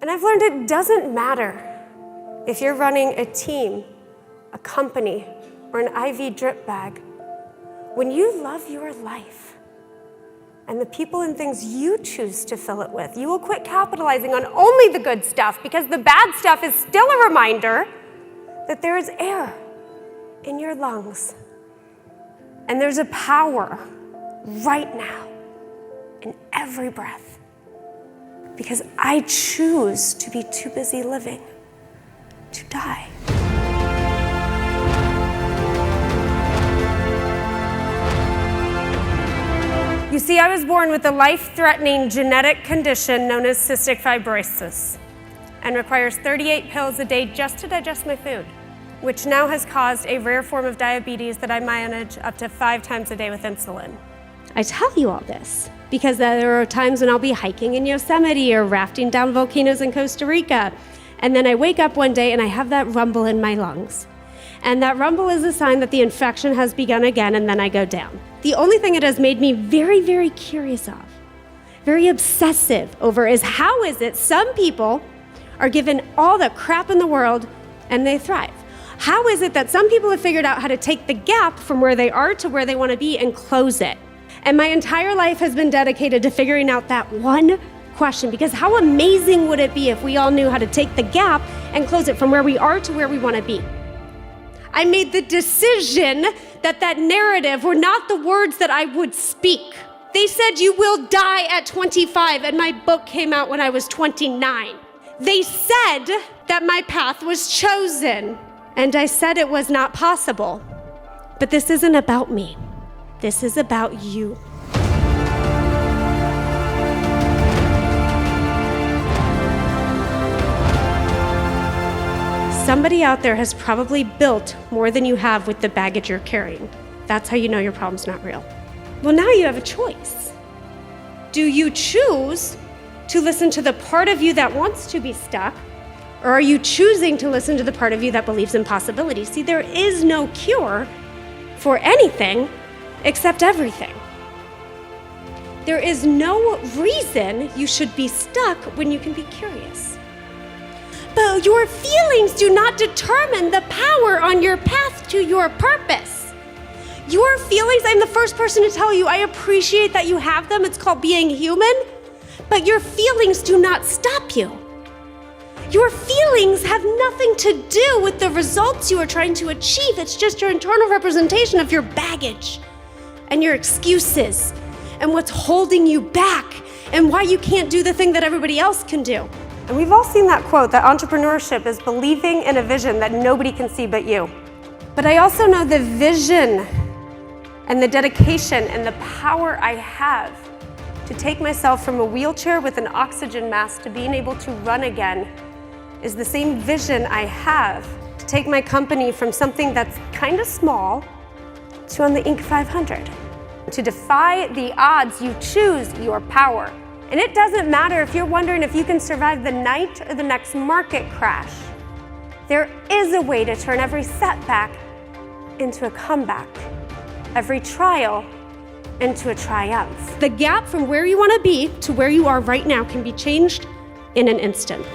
And I've learned it doesn't matter if you're running a team, a company, or an IV drip bag. When you love your life and the people and things you choose to fill it with, you will quit capitalizing on only the good stuff, because the bad stuff is still a reminder that there is air in your lungs. And there's a power right now in every breath, because I choose to be too busy living to die. You see, I was born with a life-threatening genetic condition known as cystic fibrosis, and requires 38 pills a day just to digest my food, which now has caused a rare form of diabetes that I manage up to 5 times a day with insulin. I tell you all this because there are times when I'll be hiking in Yosemite or rafting down volcanoes in Costa Rica, and then I wake up one day and I have that rumble in my lungs. And that rumble is a sign that the infection has begun again, and then I go down. The only thing it has made me very, very curious of, very obsessive over, is how is it some people are given all the crap in the world and they thrive? How is it that some people have figured out how to take the gap from where they are to where they want to be and close it? And my entire life has been dedicated to figuring out that one question, because how amazing would it be if we all knew how to take the gap and close it from where we are to where we want to be? I made the decision that that narrative were not the words that I would speak. They said you will die at 25, and my book came out when I was 29. They said that my path was chosen, and I said it was not possible. But this isn't about me. This is about you. Somebody out there has probably built more than you have with the baggage you're carrying. That's how you know your problem's not real. Well, now you have a choice. Do you choose to listen to the part of you that wants to be stuck, or are you choosing to listen to the part of you that believes in possibility? See, there is no cure for anything except everything. There is no reason you should be stuck when you can be curious. But your feelings do not determine the power on your path to your purpose. Your feelings, I'm the first person to tell you, I appreciate that you have them. It's called being human. But your feelings do not stop you. Your feelings have nothing to do with the results you are trying to achieve. It's just your internal representation of your baggage and your excuses and what's holding you back and why you can't do the thing that everybody else can do. And we've all seen that quote, that entrepreneurship is believing in a vision that nobody can see but you. But I also know the vision and the dedication and the power I have to take myself from a wheelchair with an oxygen mask to being able to run again is the same vision I have to take my company from something that's kind of small to on the Inc. 500. To defy the odds, you choose your power. And it doesn't matter if you're wondering if you can survive the night or the next market crash. There is a way to turn every setback into a comeback, every trial into a triumph. The gap from where you want to be to where you are right now can be changed in an instant.